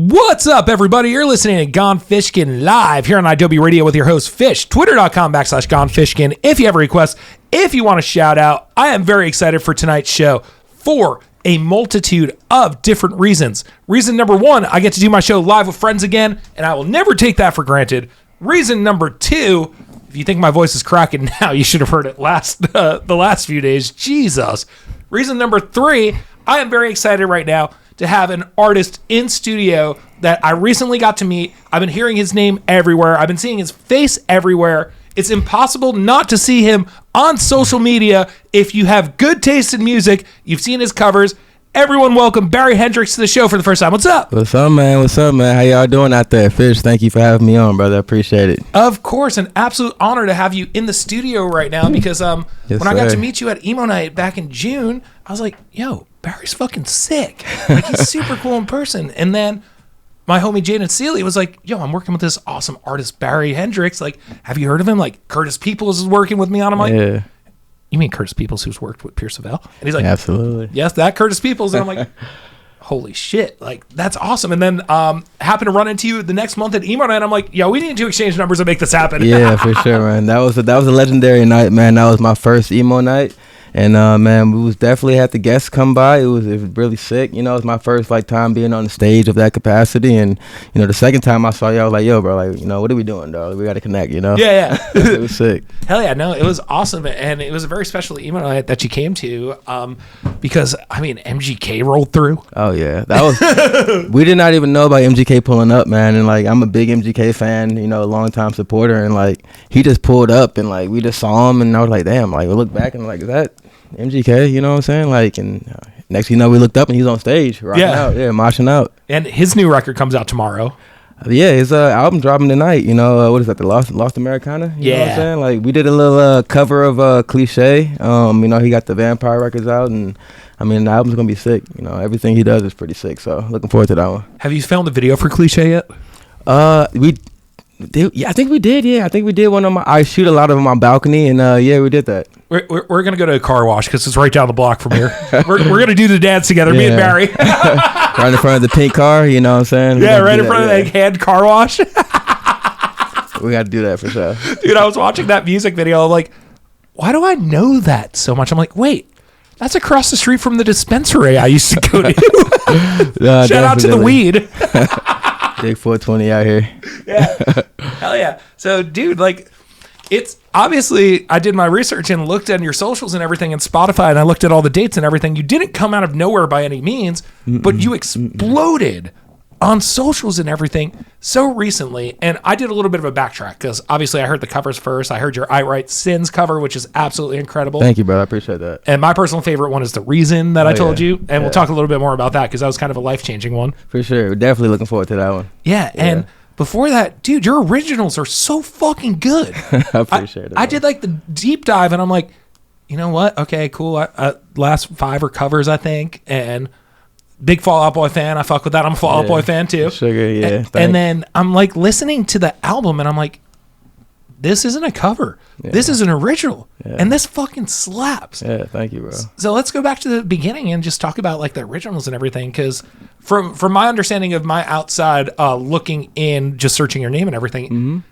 What's up, everybody? You're listening to Gone Fishkin live here on idobi Radio with your host, Fish. Twitter.com/GoneFishkin. If you have a request, if you want a shout out, I am very excited for tonight's show for a multitude of different reasons. Reason number one, I get to do my show live with friends again, and I will never take that for granted. Reason number two, if you think my voice is cracking now, you should have heard it the last few days. Jesus. Reason number three, I am very excited right now to have an artist in studio that I recently got to meet. I've been hearing his name everywhere. I've been seeing his face everywhere. It's impossible not to see him on social media. If you have good taste in music, you've seen his covers. Everyone welcome Barry Hendrixx to the show for the first time. What's up? What's up, man? What's up, man? How y'all doing out there? Fish, thank you for having me on, brother. I appreciate it. Of course, an absolute honor to have you in the studio right now because when I got to meet you at Emo Night back in June, I was like, yo, Barry's fucking sick. Like, he's super cool in person. And then my homie Jaden Seeley was like, yo, I'm working with this awesome artist, Barry Hendrixx. Like, have you heard of him? Like, Curtis Peoples is working with me on him. Like, yeah. You mean Curtis Peoples, who's worked with Pierce Savell? And he's like, absolutely. Yes, that Curtis Peoples. And I'm like, holy shit, like, that's awesome. And then happened to run into you the next month at Emo Night. I'm like, yo, we need to exchange numbers and make this happen. Yeah, for sure, man. That was a legendary night, man. That was my first Emo Night. And man, we was definitely had the guests come by. It was really sick. You know, it was my first time being on the stage of that capacity. And you know, the second time I saw you, I was like, yo, bro, like, you know, what are we doing, dog? We got to connect. You know? Yeah. It was sick. Hell yeah, no, it was awesome, and it was a very special email night that you came to, because I mean, MGK rolled through. Oh yeah, that was. We did not even know about MGK pulling up, man. And like, I'm a big MGK fan, you know, a long time supporter, and like, he just pulled up, and like, we just saw him, and I was like, damn, like, we look back and like, is that MGK, you know what I'm saying? Like, and next thing you know, we looked up and he's on stage rocking out, moshing out. And his new record comes out tomorrow. Yeah, his album dropping tonight. You know, what is that? The Lost Americana. You know what I'm saying? Like, we did a little cover of Cliche. You know, he got the Vampire records out, and I mean, the album's gonna be sick. You know, everything he does is pretty sick. So looking forward to that one. Have you filmed the video for Cliche yet? I think we did. Yeah, I think we did one on I shoot a lot of them on my balcony, and yeah, we did that. We're gonna go to a car wash because it's right down the block from here. we're gonna do the dance together, me and Barry. Right in front of the pink car, you know what I'm saying? Yeah, right in front of that hand car wash. We got to do that for sure. Dude, I was watching that music video. I'm like, why do I know that so much? I'm like, wait, that's across the street from the dispensary I used to go to. Shout out to the weed. Big 420 out here. Yeah. Hell yeah. So, dude, like, it's obviously, I did my research and looked at your socials and everything and Spotify, and I looked at all the dates and everything. You didn't come out of nowhere by any means, but you exploded on socials and everything so recently. And I did a little bit of a backtrack because obviously I heard the covers first. I heard your I Write Sins cover, which is absolutely incredible. Thank you, bro. I appreciate that. And my personal favorite one is The Reason that I told you. And we'll talk a little bit more about that because that was kind of a life-changing one. For sure. We're definitely looking forward to that one. Yeah. And before that, dude, your originals are so fucking good. I appreciate it. I did like the deep dive and I'm like, you know what? Okay, cool. Last 5 are covers, I think. And big Fall Out Boy fan. I fuck with that. I'm a Fall Out Boy fan too. Sugar, yeah. And then I'm like listening to the album and I'm like, this isn't a cover. Yeah. This is an original. Yeah. And this fucking slaps. Yeah, thank you, bro. So let's go back to the beginning and just talk about like the originals and everything. Because from my understanding of my outside looking in, just searching your name and everything,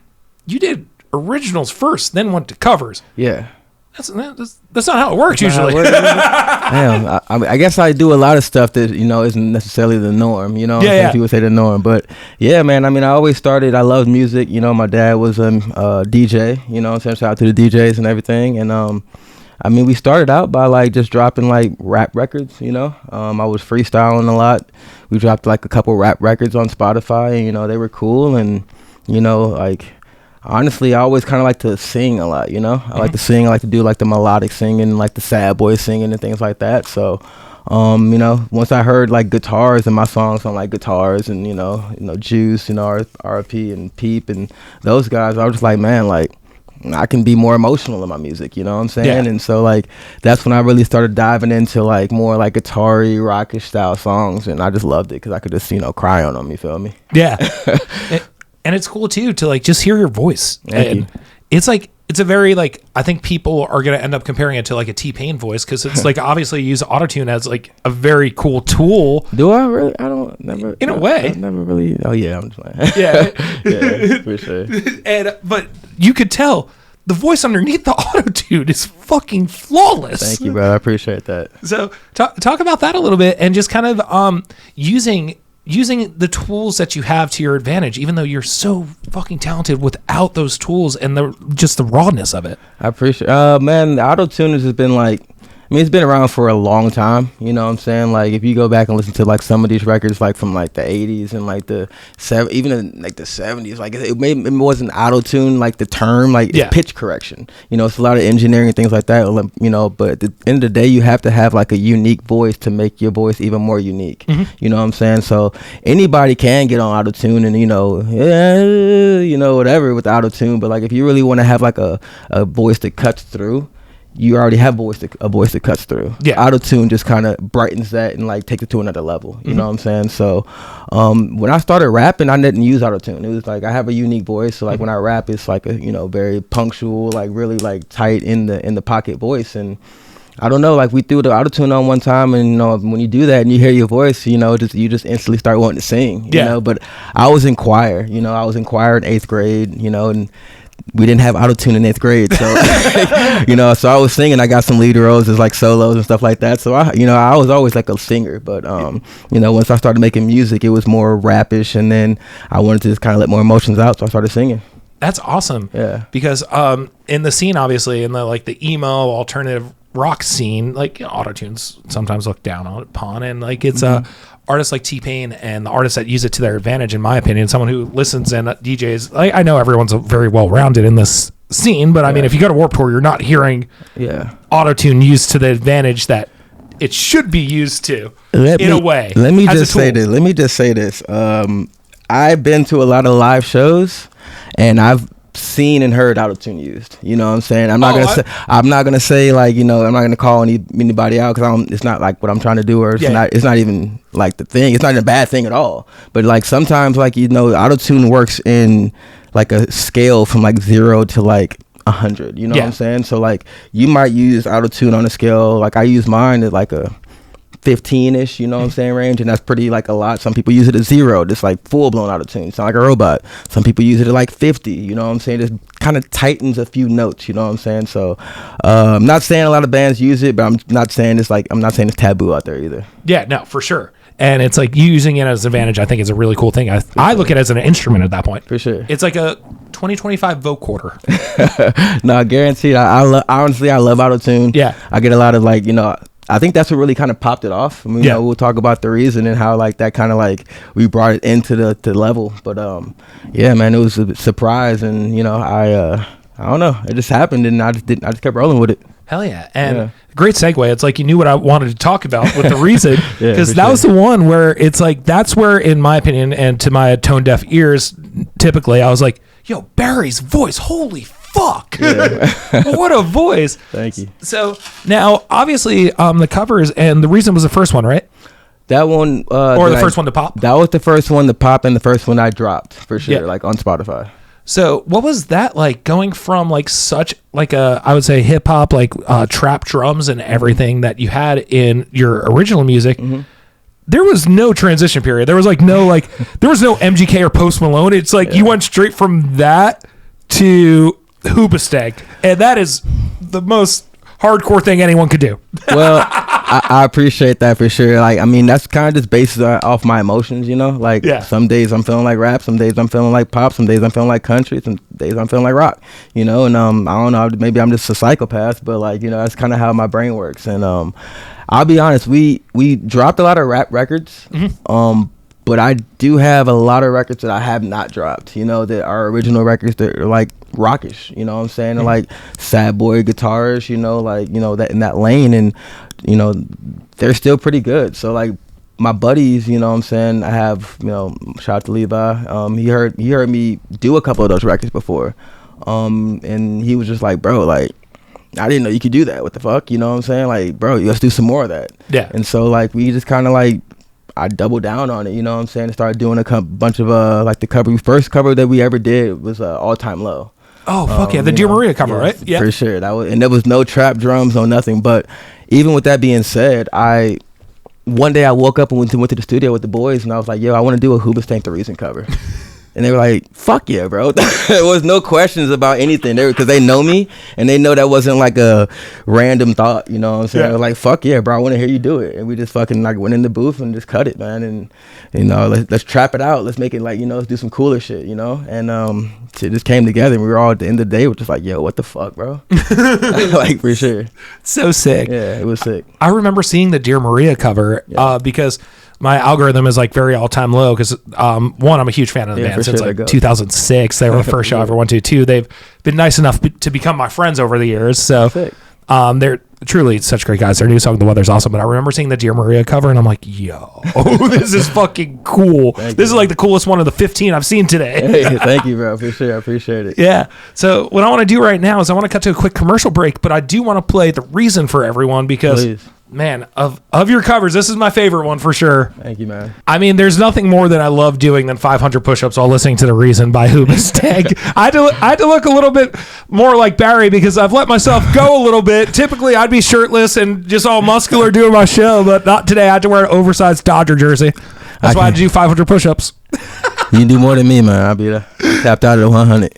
you did originals first, then went to covers. Yeah. That's not how it works usually. Damn, I guess I do a lot of stuff that, you know, isn't necessarily the norm, you know. Yeah. People say the norm, but yeah, man, I mean, I always started, I loved music, you know. My dad was a DJ, you know, so shout out to the DJs and everything. And I mean, we started out by like just dropping like rap records, you know. I was freestyling a lot. We dropped like a couple rap records on Spotify, and you know, they were cool. And you know, like, honestly, I always kind of like to sing a lot, you know. I like to sing. I like to do like the melodic singing, like the sad boy singing and things like that. So, you know, once I heard like guitars in my songs on like guitars and you know, Juice, you know, RP and Peep and those guys, I was just like, man, like, I can be more emotional in my music, you know what I'm saying? Yeah. And so like that's when I really started diving into like more like guitar-y, rockish style songs, and I just loved it because I could just, you know, cry on them. You feel me? Yeah. And it's cool too to like just hear your voice. Thank you. It's like it's a very like, I think people are going to end up comparing it to like a T-Pain voice because it's like obviously you use autotune as like a very cool tool. Do I really? I don't never. In a way. I've never really. Oh yeah, I'm just playing. Yeah. Yeah, for sure. But you could tell the voice underneath the autotune is fucking flawless. Thank you, bro. I appreciate that. So talk about that a little bit and just kind of using the tools that you have to your advantage, even though you're so fucking talented without those tools and just the rawness of it. I appreciate man, the auto-tuners has been like, I mean, it's been around for a long time, you know what I'm saying? Like, if you go back and listen to like some of these records, like from like the 80s and like the even in like the 70s, like it wasn't auto-tune, like the term, like it's pitch correction. You know, it's a lot of engineering and things like that, you know, but at the end of the day, you have to have like a unique voice to make your voice even more unique. Mm-hmm. You know what I'm saying? So anybody can get on auto-tune and, you know, whatever with auto-tune, but like if you really want to have like a voice that cuts through, you already have a voice that cuts through. Yeah. Auto-tune just kind of brightens that and like takes it to another level. You know what I'm saying? So when I started rapping, I didn't use auto-tune. It was like I have a unique voice. So like when I rap, it's like a, you know, very punctual, like really like tight in the pocket voice. And I don't know, like we threw the auto-tune on one time, and you know, when you do that and you hear your voice, you know, you just instantly start wanting to sing. You know, but I was in choir. You know, I was in choir in 8th grade. You know, and we didn't have auto-tune in 8th grade, so you know, so I was singing. I got some lead roles as like solos and stuff like that. So I was always like a singer, but you know, once I started making music, it was more rapish, and then I wanted to just kind of let more emotions out, so I started singing. That's awesome. Yeah, because in the scene, obviously, in the like the emo alternative rock scene, like, you know, auto-tunes sometimes looked down upon, and like it's artists like T-Pain and the artists that use it to their advantage, in my opinion, someone who listens and DJs. I know everyone's very well rounded in this scene, but I mean, if you go to Warped Tour, you're not hearing auto-tune used to the advantage that it should be used to a way. Let me just say this. I've been to a lot of live shows, and I've seen and heard auto-tune used. You know what I'm saying? I'm not gonna say like, you know, I'm not gonna call anybody out because it's not like what I'm trying to do, or it's not even like the thing. It's not a bad thing at all. But like sometimes, like, you know, auto-tune works in like a scale from like 0 to like 100. You know what I'm saying? So like you might use auto-tune on a scale, like I use mine at like a 15-ish, you know what I'm saying, range, and that's pretty like a lot. Some people use it at 0, just like full-blown auto-tune, sound like a robot. Some people use it at like 50, you know what I'm saying, just kind of tightens a few notes, you know what I'm saying. So I'm not saying a lot of bands use it, but I'm not saying it's taboo out there either. Yeah, no, for sure. And it's like using it as an advantage, I think, is a really cool thing. I look at it as an instrument at that point. For sure. It's like a 2025 vocoder. No, guaranteed. Honestly, I love auto-tune. Yeah. I get a lot of like, you know, I think that's what really kind of popped it off. I mean, you know, we'll talk about the reason and how like that kind of like we brought it into the level. But yeah, man, it was a surprise, and you know, I don't know, it just happened, and I just kept rolling with it. Hell yeah. And great segue. It's like you knew what I wanted to talk about with the reason, because that was the one where it's like, that's where, in my opinion, and to my tone deaf ears, typically I was like, yo, Barry's voice, holy fuck. What a voice. Thank you. So now obviously the covers, and the reason was the first one, right? That one or the first one to pop? That was the first one to pop, and the first one I dropped for sure, like on Spotify. So what was that like, going from like such like a, I would say, hip hop, like trap drums and everything that you had in your original music? There was no transition period. There was like no there was no MGK or Post Malone. It's like you went straight from that to Hoopasteg, and that is the most hardcore thing anyone could do. Well, I appreciate that for sure. Like, I mean, that's kind of just based off my emotions, you know? Like, some days I'm feeling like rap, some days I'm feeling like pop, some days I'm feeling like country, some days I'm feeling like rock, you know? And I don't know, maybe I'm just a psychopath, but like, you know, that's kind of how my brain works. And I'll be honest, we dropped a lot of rap records, but I do have a lot of records that I have not dropped, you know, that are original records that are like rockish, you know what I'm saying? They're like sad boy guitars, you know, like, you know, that in that lane, and, you know, they're still pretty good. So like my buddies, you know what I'm saying, I have, you know, shout out to Levi, he heard me do a couple of those records before, and he was just like, bro, like, I didn't know you could do that. What the fuck? You know what I'm saying? Like, bro, let's do some more of that. Yeah. And so like we just kind of like, I doubled down on it, you know what I'm saying, and started doing a bunch of like the first cover that we ever did was All Time Low. Oh, fuck yeah. The Dear Maria cover, right? Yeah. For sure. And there was no trap drums, no nothing. But even with that being said, one day I woke up and went to the studio with the boys, and I was like, yo, I want to do a Hoobastank the Reason cover. And they were like, fuck yeah, bro. There was no questions about anything. Because they know me, and they know that wasn't like a random thought, you know what I'm saying? Yeah. I was like, fuck yeah, bro, I want to hear you do it. And we just fucking like went in the booth and just cut it, man. And, you know, let's trap it out. Let's make it like, you know, let's do some cooler shit, you know? And it just came together, and we were all at the end of the day, we're just like, yo, what the fuck, bro? Like, for sure. So sick. Yeah, it was sick. I remember seeing the Dear Maria cover because my algorithm is like very all-time low because one, I'm a huge fan of the band since like 2006. They were the first show I ever went to. Two, they've been nice enough to become my friends over the years. So they're truly such great guys. Their new song, The Weather's awesome. But I remember seeing the Dear Maria cover, and I'm like, yo, this is fucking cool. This is like the coolest one of the 15 I've seen today. Hey, thank you, bro. For sure. I appreciate it. Yeah. So what I want to do right now is I want to cut to a quick commercial break, but I do want to play The Reason for everyone because, man, of your covers, this is my favorite one for sure. Thank you, man. I mean, there's nothing more that I love doing than 500 push-ups while listening to The Reason by Hoobastank. I had to look a little bit more like Barry because I've let myself go a little bit. Typically, I'd be shirtless and just all muscular doing my show, but not today. I had to wear an oversized Dodger jersey. That's why I had to do 500 push-ups. You can do more than me, man. I'll be tapped out of the 100.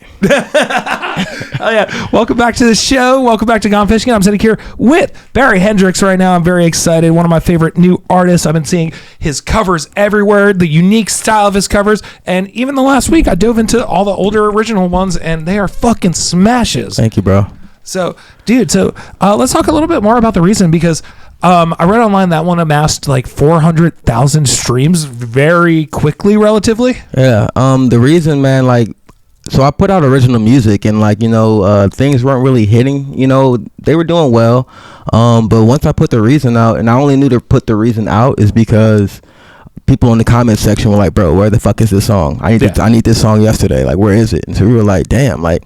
Oh yeah. Welcome back to the show. Welcome back to Gone Fishkin. I'm sitting here with Barry Hendrixx right now. I'm very excited. One of my favorite new artists. I've been seeing his covers everywhere, the unique style of his covers, and even the last week I dove into all the older original ones, and they are fucking smashes. Thank you, bro. So, dude, let's talk a little bit more about The Reason because I read online that one amassed like 400,000 streams very quickly, relatively. Yeah. The Reason, man, like, so I put out original music, and like, you know, things weren't really hitting, you know, they were doing well. But once I put The Reason out, and I only knew to put The Reason out is because people in the comment section were like, bro, where the fuck is this song? I need this song yesterday. Like, where is it? And so we were like, damn, like,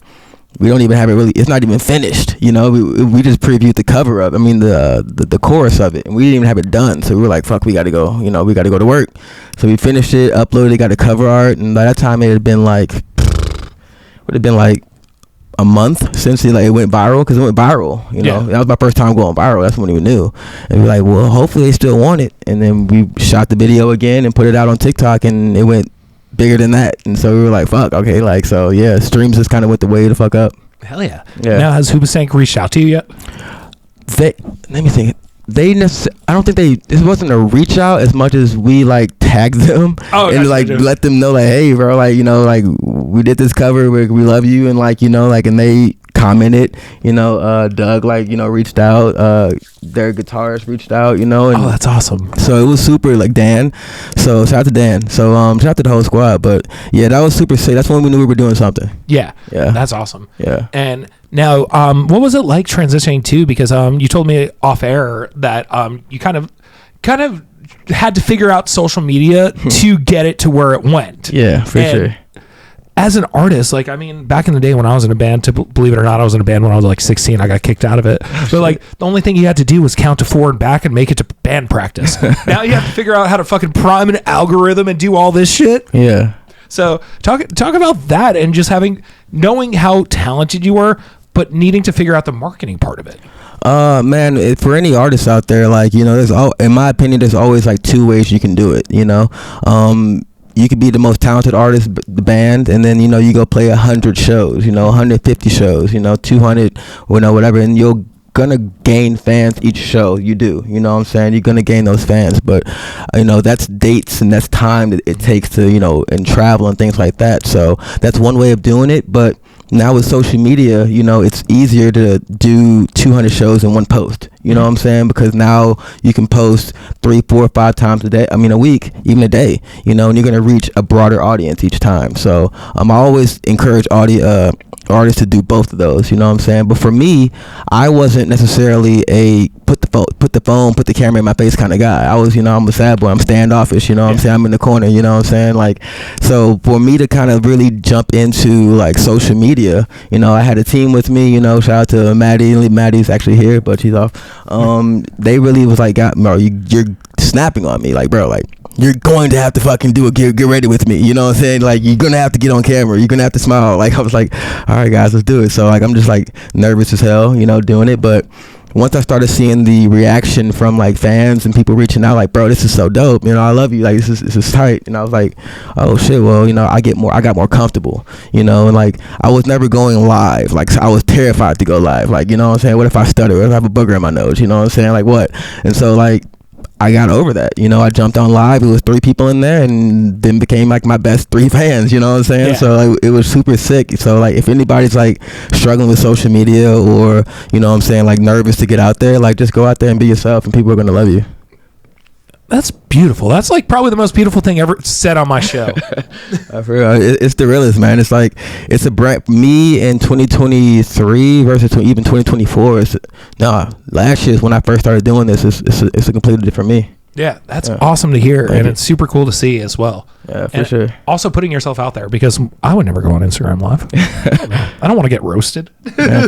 we don't even have it really. It's not even finished, you know. We just previewed the cover of. I mean the chorus of it, and we didn't even have it done. So we were like, "Fuck, we got to go." You know, we got to go to work. So we finished it, uploaded it, got the cover art, and by that time it had been like, would have been like a month since it went viral because it went viral. You know, that was my first time going viral. That's when we knew, and we were like, well, hopefully they still want it. And then we shot the video again and put it out on TikTok, and it went bigger than that. And so we were like, fuck, okay, like, so yeah, streams just kind of went the way the fuck up. Hell yeah. Now, has Hoobastank reached out to you yet? Let me think. I don't think this wasn't a reach out as much as we like tagged them and like let them know like, hey bro, like, you know, like we did this cover, we love you, and like, you know, like, and they commented, you know, Doug, like, you know, reached out, their guitarist reached out, you know, and that's awesome. So it was super, like, Dan, so shout out to Dan, so shout out to the whole squad. But yeah, that was super sick. That's when we knew we were doing something. Yeah that's awesome. Yeah. And now what was it like transitioning to, because you told me off air that you kind of had to figure out social media to get it to where it went. Yeah, for sure. As an artist, like, I mean, back in the day when I was in a band, believe it or not, I was in a band when I was like 16. I got kicked out of it. But like, the only thing you had to do was count to 4 and back and make it to band practice. Now you have to figure out how to fucking prime an algorithm and do all this shit. Yeah. So talk about that, and just knowing how talented you were, but needing to figure out the marketing part of it. Man, for any artist out there, like, you know, in my opinion, there's always like 2 ways you can do it, you know. You could be the most talented artist, the band, and then, you know, you go play 100 shows, you know, 150 shows, you know, 200, you know, whatever, and you're gonna gain fans each show you do, you know what I'm saying? You're gonna gain those fans, but, you know, that's dates and that's time that it takes to, you know, and travel and things like that. So that's one way of doing it. But now with social media, you know, it's easier to do 200 shows in one post, you know what I'm saying? Because now you can post 3, 4, 5 times a week, even a day, you know, and you're going to reach a broader audience each time. So I always encourage artists to do both of those, you know what I'm saying? But for me, I wasn't necessarily a put the camera in my face kind of guy. I was, you know, I'm a sad boy, I'm standoffish, you know what I'm saying? I'm in the corner, you know what I'm saying? Like, so for me to kind of really jump into like social media, you know, I had a team with me, you know, shout out to Maddie. Maddie's actually here, but she's off. They really was like, bro, you're snapping on me, like, bro, like, you're going to have to fucking do it. Get ready with me. You know what I'm saying? Like, you're going to have to get on camera. You're going to have to smile. Like, I was like, all right, guys, let's do it. So, like, I'm just, like, nervous as hell, you know, doing it. But once I started seeing the reaction from, like, fans and people reaching out, like, bro, this is so dope. You know, I love you. Like, this is tight. And I was like, oh, shit, well, you know, I got more comfortable, you know. And, like, I was never going live. Like, I was terrified to go live. Like, you know what I'm saying? What if I stutter? What if I have a booger in my nose? You know what I'm saying? Like, what? And so, like, I got over that, you know. I jumped on live. It was 3 people in there, and then became like my best 3 fans. You know what I'm saying? Yeah. So like, it was super sick. So like, if anybody's like struggling with social media, or you know what I'm saying, like nervous to get out there, like just go out there and be yourself, and people are gonna love you. That's beautiful. That's like probably the most beautiful thing ever said on my show. For real, it's the realest, man. It's like, it's a brand. Me in 2023 versus even 2024. Last year is when I first started doing this. It's a completely different me. Yeah, that's awesome to hear, and it's super cool to see as well. Yeah, for sure. Also putting yourself out there, because I would never go on Instagram Live. I don't want to get roasted. Yeah.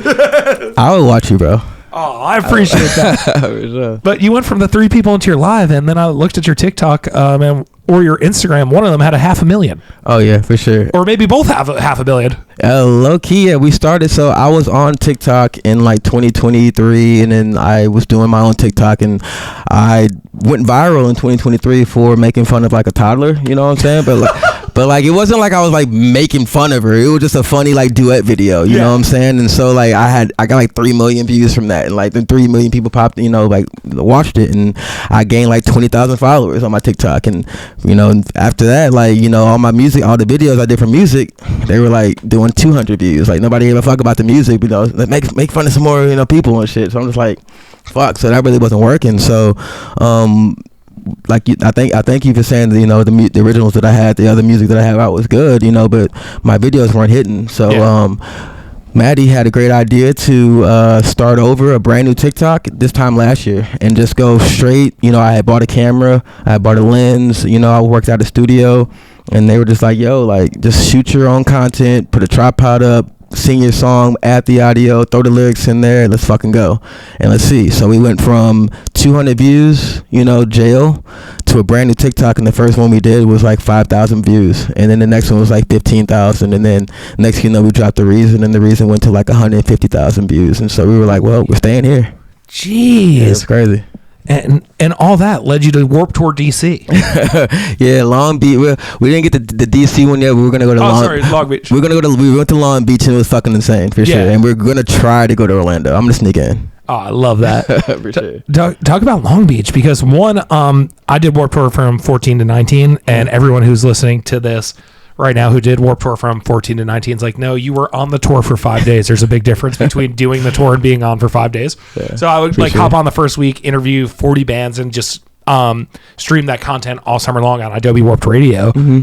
I would watch you, bro. Oh, I appreciate that. Sure. But you went from the 3 people into your live, and then I looked at your TikTok or your Instagram. One of them had 500,000. Oh, yeah, for sure. Or maybe both have 500,000. Low key, yeah. We started, so I was on TikTok in like 2023, and then I was doing my own TikTok, and I went viral in 2023 for making fun of like a toddler, you know what I'm saying? But like, it wasn't like I was like making fun of her. It was just a funny like duet video, you know what I'm saying? And so like, I got like 3 million views from that, and like the 3 million people popped, you know, like watched it, and I gained like 20,000 followers on my TikTok. And you know, after that, like, you know, all my music, all the videos I did for music, they were like doing 200 views. Like, nobody gave a fuck about the music, you know, make fun of some more, you know, people and shit. So I'm just like, fuck. So that really wasn't working. So like, I thank you for saying that, you know, the originals that I had, the other music that I have out was good, you know, but my videos weren't hitting. So Maddie had a great idea to start over a brand new TikTok this time last year, and just go straight. You know, I had bought a camera, I had bought a lens, you know, I worked out a studio, and they were just like, yo, like, just shoot your own content, put a tripod up, sing your song, add the audio, throw the lyrics in there, let's fucking go, and let's see. So we went from 200 views, you know, jail, to a brand new TikTok, and the first one we did was like 5,000 views, and then the next one was like 15,000, and then next thing you know, we dropped The Reason, and The Reason went to like 150,000 views, and so we were like, well, we're staying here. Jeez. Yeah, it's crazy. And all that led you to Warped Tour DC. Yeah, Long Beach. We didn't get the DC one yet. We were gonna go to Long Beach. We went to Long Beach, and it was fucking insane for sure. And we're gonna try to go to Orlando. I'm gonna sneak in. Oh, I love that. For sure. Talk about Long Beach, because I did Warped Tour from 14 to 19, and everyone who's listening to this right now who did Warped Tour from 14 to 19 is like, no, you were on the tour for 5 days. There's a big difference between doing the tour and being on for 5 days. Yeah, so I would like hop on the first week, interview 40 bands, and just stream that content all summer long on idobi Warped Radio. Mm-hmm.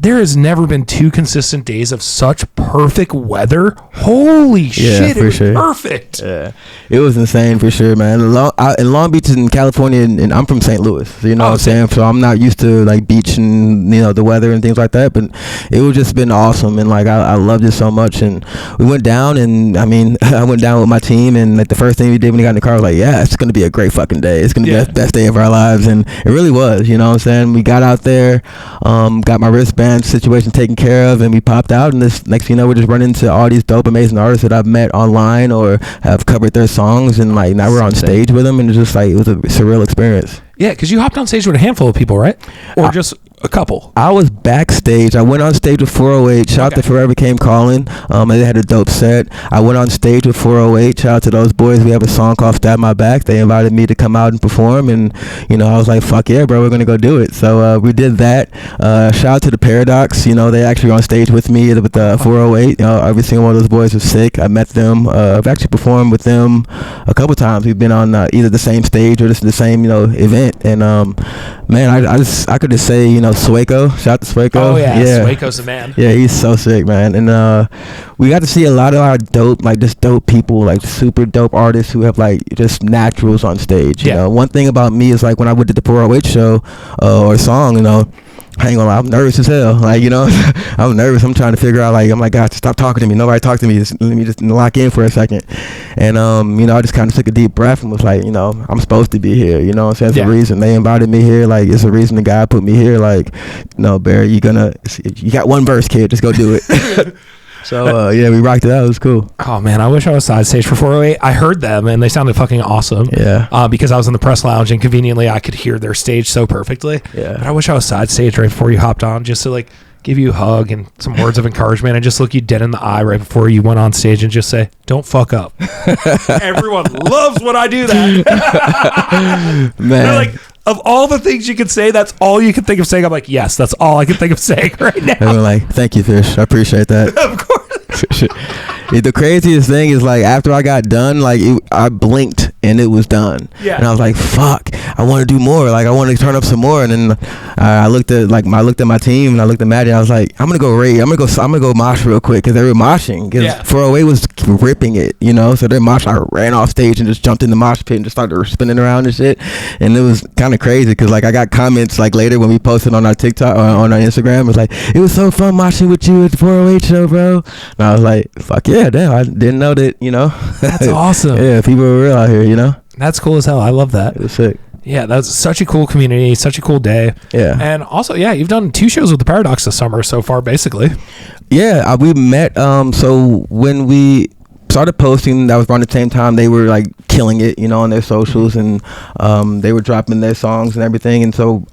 There has never been 2 consistent days of such perfect weather. Holy shit, it was perfect. Yeah, it was insane for sure, man. In Long Beach in California, and I'm from St. Louis, you know what I'm saying? So I'm not used to like beach and, you know, the weather and things like that, but it was just been awesome, and like I loved it so much. And we went down, and I mean, I went down with my team, and like the first thing we did when we got in the car was like, yeah, it's gonna be a great fucking day. It's gonna be the best day of our lives, and it really was, you know what I'm saying? We got out there, got my wristband situation taken care of, and we popped out, and this next thing you know, we're just running into all these dope amazing artists that I've met online or have covered their songs, and like now we're on stage with them, and it's just like, it was a surreal experience. Yeah, because you hopped on stage with a handful of people, right? Or just a couple? I was backstage. I went on stage with 408. Shout out to Forever Came Calling. They had a dope set. I went on stage with 408. Shout out to those boys. We have a song called Stab My Back. They invited me to come out and perform, and you know, I was like, fuck yeah, bro, we're gonna go do it. So we did that. Shout out to the Paradox. You know, they actually were on stage with me with 408. You know, every single one of those boys was sick. I met them. I've actually performed with them a couple times. We've been on either the same stage or just the same, you know, event. And man, I could just say, you know, Swaco. Shout out to Swaco. Oh yeah, Swaco's the man. Yeah, he's so sick, man. And we got to see a lot of our dope people, like super dope artists who have like just naturals on stage. You know, one thing about me is like when I went to the 408 show or song, you know, I ain't gonna lie, I'm nervous as hell. Like, you know, I'm nervous. I'm trying to figure out, like, I'm like, God, stop talking to me. Nobody talk to me. Let me just lock in for a second. And, you know, I just kind of took a deep breath and was like, you know, I'm supposed to be here. You know what I'm saying? It's a reason. They invited me here. Like, it's a reason the guy put me here. Like, no, Barry, you got one verse, kid. Just go do it. So, yeah, we rocked it out. It was cool. Oh, man, I wish I was side stage for 408. I heard them, and they sounded fucking awesome. Yeah. Because I was in the press lounge, and conveniently I could hear their stage so perfectly. Yeah. But I wish I was side stage right before you hopped on, just to, like, give you a hug and some words of encouragement and just look you dead in the eye right before you went on stage and just say, don't fuck up. Everyone loves when I do that. Man. They're like, of all the things you could say, that's all you can think of saying. I'm like, yes, that's all I can think of saying right now. And we're like, thank you, Fish. I appreciate that. Of course. The craziest thing is, like, after I got done, like, I blinked and it was done. Yeah. And I was like, fuck, I want to do more. Like, I want to turn up some more. And then I looked at my team and I looked at Maddie and I was like, I'm gonna go mosh real quick, because they were moshing, because 408 was ripping it, you know. So they're mosh. I ran off stage and just jumped in the mosh pit and just started spinning around and shit. And it was kind of crazy, because, like, I got comments, like, later when we posted on our TikTok or on our Instagram. It was like, it was so fun moshing with you at the 408 show, bro. And I was like, fuck yeah, damn, I didn't know that, you know. That's awesome. Yeah, people are real out here, you know. That's cool as hell. I love that. It was sick. Yeah, that's such a cool community, such a cool day. Yeah. And also, yeah, you've done 2 shows with the Paradox this summer so far, basically. Yeah, we met, so when we started posting, that was around the same time they were, like, killing it, you know, on their socials, and they were dropping their songs and everything. And so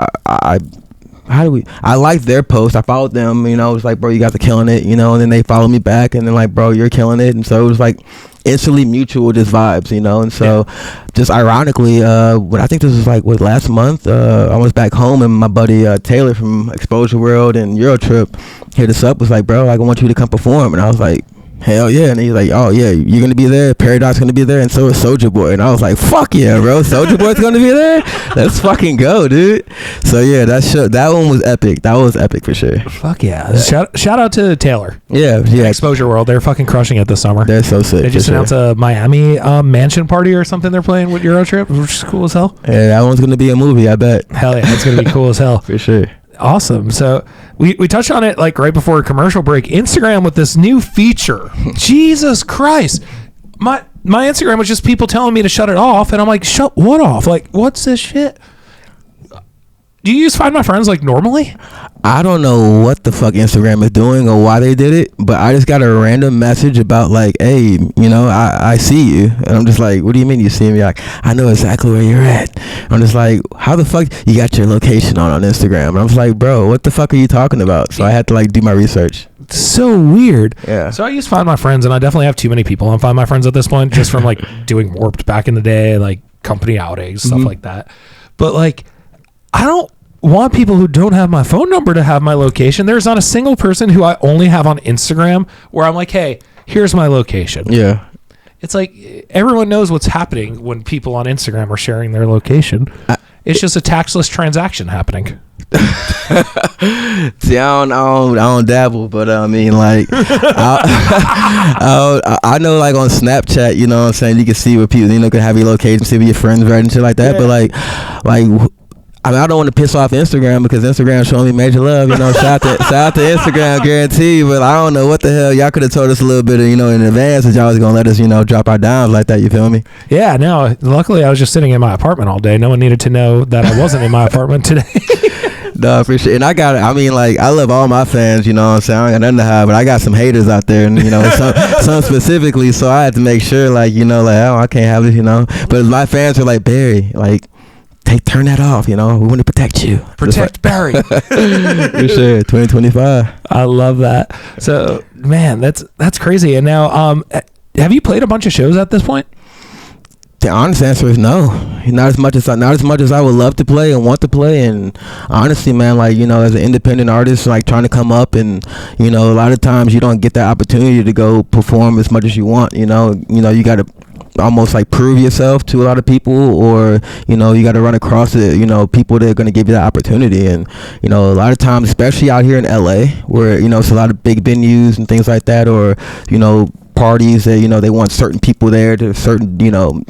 I liked their post. I followed them, you know. It was like, bro, you guys are killing it, you know. And then they followed me back, and then, like, bro, you're killing it. And so it was like instantly mutual, just vibes, you know. And so just ironically, I think this was like last month, I was back home, and my buddy Taylor from Exposure World and Eurotrip hit us up, was like, bro, like, I want you to come perform. And I was like, hell yeah. And he's like, oh yeah, you're gonna be there, Paradox gonna be there, and so is Soulja Boy. And I was like, fuck yeah, bro, Soulja Boy's gonna be there. Let's fucking go, dude. So yeah, that one was epic. That was epic for sure. Fuck yeah. Shout out to Taylor. Yeah. Exposure World, they're fucking crushing it this summer. They're so sick. They just announced a Miami mansion party or something they're playing with Eurotrip, which is cool as hell. Yeah, that one's gonna be a movie, I bet. Hell yeah, it's gonna be cool as hell. For sure. Awesome. So we touched on it, like, right before a commercial break. Instagram with this new feature. Jesus Christ. My Instagram was just people telling me to shut it off, and I'm like, shut what off? Like, what's this shit? Do you use Find My Friends like normally? I don't know what the fuck Instagram is doing or why they did it, but I just got a random message about, like, hey, you know, I see you. And I'm just like, what do you mean you see me? Like, I know exactly where you're at. I'm just like, how the fuck you got your location on Instagram? And I'm just like, bro, what the fuck are you talking about? So I had to, like, do my research. So weird. Yeah. So I use Find My Friends, and I definitely have too many people on Find My Friends at this point, just from, like, doing Warped back in the day, like company outings, stuff like that. But, like, I don't want people who don't have my phone number to have my location. There's not a single person who I only have on Instagram where I'm like, hey, here's my location. Yeah. It's like everyone knows what's happening when people on Instagram are sharing their location. It's just a taxless transaction happening. See, I don't dabble, but I mean, like, I know, like, on Snapchat, you know what I'm saying, you can see what people, you know, can have your location, see where your friends are and shit like that. Yeah. But like I mean, I don't want to piss off Instagram, because Instagram showing me major love, you know. Shout out to Instagram, guarantee. But I don't know what the hell. Y'all could have told us a little bit, you know, in advance, that y'all was gonna let us, you know, drop our dimes like that. You feel me? Yeah. No. Luckily, I was just sitting in my apartment all day. No one needed to know that I wasn't in my apartment today. No, I appreciate it. And I mean, like, I love all my fans, you know what I'm saying? I don't got nothing to hide, but I got some haters out there, and, you know, some specifically. So I had to make sure, like, you know, like, oh, I can't have this, you know. But my fans are like, Barry, like, turn that off, you know. We want to protect you. Protect Barry. For sure. 2025. I love that. So, man, that's crazy. And now, have you played a bunch of shows at this point? The honest answer is no. Not as much as I would love to play and want to play. And honestly, man, like, you know, as an independent artist, like, trying to come up, and, you know, a lot of times you don't get that opportunity to go perform as much as you want. You know, you got to almost, like, prove yourself to a lot of people, or, you know, you got to run across it, you know, people that are going to give you that opportunity. And, you know, a lot of times, especially out here in LA, where, you know, it's a lot of big venues and things like that, or, you know, parties that, you know, they want certain people there to certain, you know,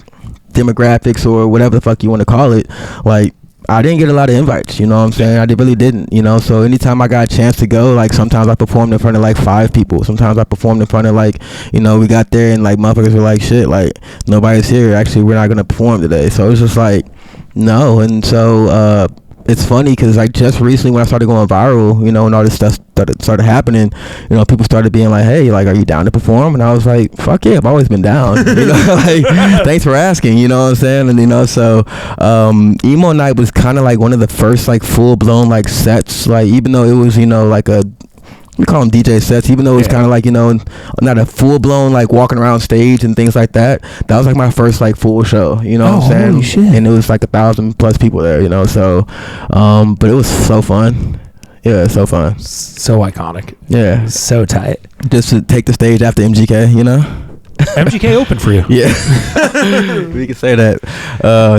demographics or whatever the fuck you want to call it. Like, I didn't get a lot of invites, you know what I'm saying? I really didn't, you know. So anytime I got a chance to go, like sometimes I performed in front of like 5 people. Sometimes I performed in front of like, you know, we got there and like motherfuckers were like, shit, like nobody's here. Actually, we're not gonna perform today. So it was just like, no. And so it's funny because like just recently when I started going viral, you know, and all this stuff started happening, you know, people started being like, hey, like, are you down to perform? And I was like, fuck yeah, I've always been down. You know, like, thanks for asking, you know what I'm saying? And, you know, so Emo Night was kind of like one of the first like full-blown like sets, like even though it was, you know, like we call them DJ sets, even though it was kind of like, you know, not a full-blown like walking around stage and things like that. That was like my first like full show, you know what I'm saying? Holy shit. And it was like 1,000+ people there, you know, so but it was so fun. Yeah, so fun. So iconic. Yeah. So tight. Just to take the stage after MGK, you know? MGK opened for you. Yeah. We can say that.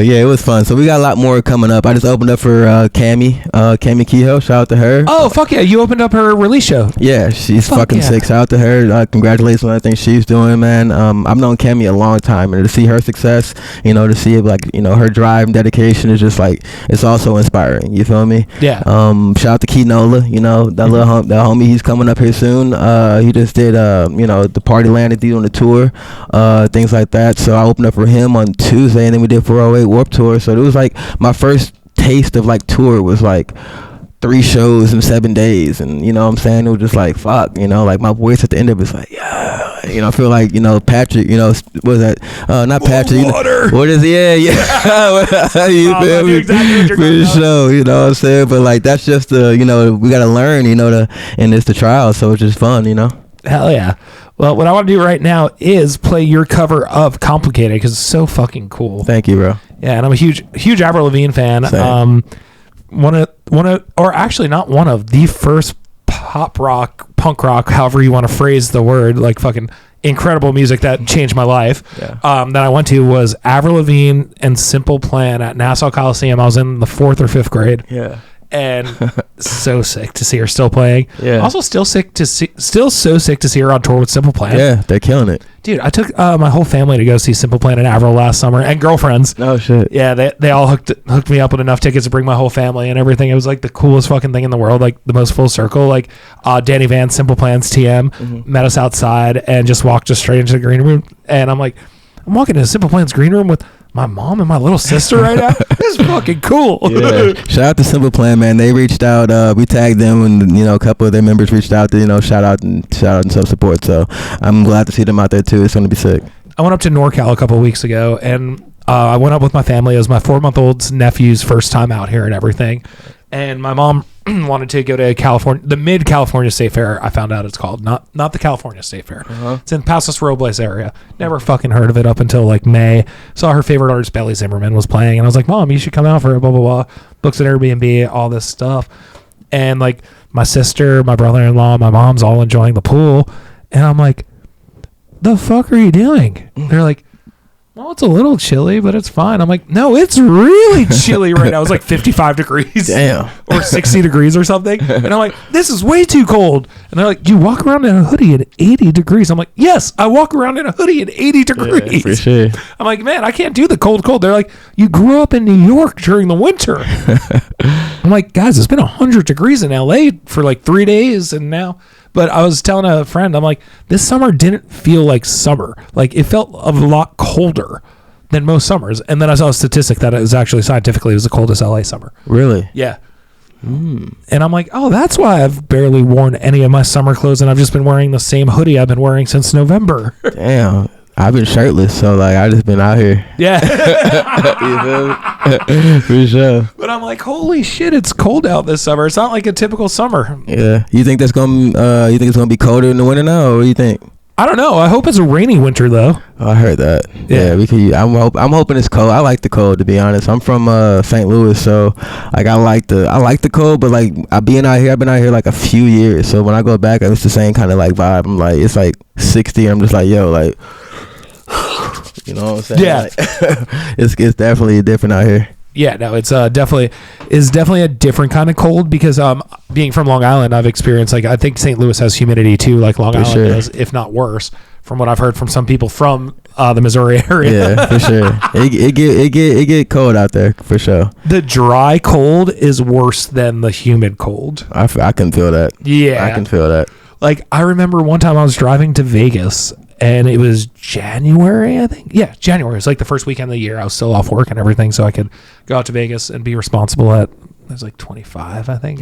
Yeah, it was fun. So we got a lot more coming up. I just opened up for Cami Kehoe. Shout out to her. Oh, fuck yeah. You opened up her release show. Yeah, she's fucking sick. Shout out to her. Congratulations on everything she's doing, man. I've known Cami a long time, and to see her success, you know, to see it, like, you know, her drive and dedication is just like, it's also inspiring. You feel me? Yeah. Shout out to Key Nola, you know, that little that homie, he's coming up here soon. He just did, you know, the Party Land on the tour. Things like that. So I opened up for him on Tuesday, and then we did 408 Warped Tour. So it was like my first taste of like tour was like 3 shows in 7 days, and you know what I'm saying, it was just like fuck, you know, like my voice at the end of it was like, yeah, you know, I feel like, you know, Patrick, you know, what was that, not Patrick, you know, what is yeah you feel me, exactly for the show, you know what I'm saying, but like that's just you know, we gotta learn, you know, and it's the trial, so it's just fun, you know. Hell yeah. Well, what I want to do right now is play your cover of Complicated because it's so fucking cool. Thank you, bro. Yeah, and I'm a huge Avril Lavigne fan. Same. One of, or actually not one of, the first pop rock, punk rock, however you want to phrase the word, like fucking incredible music that changed my life. Yeah. That I went to was Avril Lavigne and Simple Plan at Nassau Coliseum. I was in the 4th or 5th grade. Yeah. And so sick to see her still playing. Yeah. Also still so sick to see her on tour with Simple Plan. Yeah, they're killing it. Dude, I took my whole family to go see Simple Plan and Avril last summer, and girlfriends. Oh shit. Yeah, they all hooked me up with enough tickets to bring my whole family and everything. It was like the coolest fucking thing in the world, like the most full circle. Like Danny Van, Simple Plan's TM, met us outside and just walked straight into the green room. And I'm like, I'm walking into Simple Plan's green room with my mom and my little sister right now. This is fucking cool. Yeah. Shout out to Simple Plan, man. They reached out. We tagged them, and you know, a couple of their members reached out to, you know, shout out and some support. So I'm glad to see them out there too. It's gonna be sick. I went up to NorCal a couple of weeks ago, and I went up with my family. It was my 4-month-old's nephew's first time out here and everything. And my mom wanted to go to California, the Mid-California State Fair, I found out it's called. Not the California State Fair. It's in Pasos Robles area. Never fucking heard of it up until like May. Saw her favorite artist, Belly Zimmerman, was playing. And I was like, Mom, you should come out for it, blah, blah, blah. Books at Airbnb, all this stuff. And like my sister, my brother-in-law, my mom's all enjoying the pool. And I'm like, the fuck are you doing? They're like, well, it's a little chilly, but it's fine. I'm like, no, it's really chilly right now. It's like 55 degrees. Damn. Or 60 degrees or something. And I'm like, this is way too cold. And they're like, you walk around in a hoodie at 80 degrees. I'm like, yes, I walk around in a hoodie at 80 degrees. Yeah, for sure. I'm like, man, I can't do the cold. They're like, you grew up in New York during the winter. I'm like, guys, it's been 100 degrees in LA for like 3 days. And now... But I was telling a friend, I'm like, this summer didn't feel like summer. Like, it felt a lot colder than most summers. And then I saw a statistic that it was actually scientifically, it was the coldest LA summer. Really? Yeah. And I'm like, oh, that's why I've barely worn any of my summer clothes, and I've just been wearing the same hoodie I've been wearing since November. Damn. I've been shirtless, so like I just been out here. Yeah. You feel me? For sure. But I'm like, holy shit, it's cold out this summer. It's not like a typical summer. Yeah. You think it's gonna be colder in the winter now, or what do you think? I don't know. I hope it's a rainy winter though. Oh, I heard that. Yeah, we could. I'm hoping it's cold. I like the cold, to be honest. I'm from St. Louis, so like I like the cold, but like I've been out here like a few years. So when I go back, it's the same kind of like vibe. I'm like, it's like 60. I'm just like, yo, like, you know what I'm saying? Yeah. Like, it's definitely different out here. Yeah, no, it's definitely a different kind of cold because being from Long Island, I've experienced like I think St. Louis has humidity too, like Long Island does, if not worse, from what I've heard from some people from the Missouri area. Yeah, for sure. It get cold out there for sure. The dry cold is worse than the humid cold. I can feel that. Yeah, I can feel that. Like I remember one time I was driving to Vegas. And it was January, I think. Yeah, January. It was like the first weekend of the year. I was still off work and everything, so I could go out to Vegas and be responsible at, I was like 25, I think.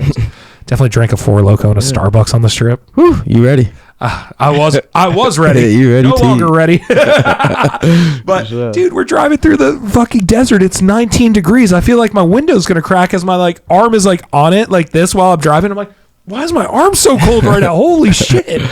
Definitely drank a Four Loko and a Starbucks on the Strip. Whew, you ready? I was ready. You ready? No longer ready. But, sure. Dude, we're driving through the fucking desert. It's 19 degrees. I feel like my window's going to crack as my like arm is like on it like this while I'm driving. I'm like, why is my arm so cold right now? Holy shit.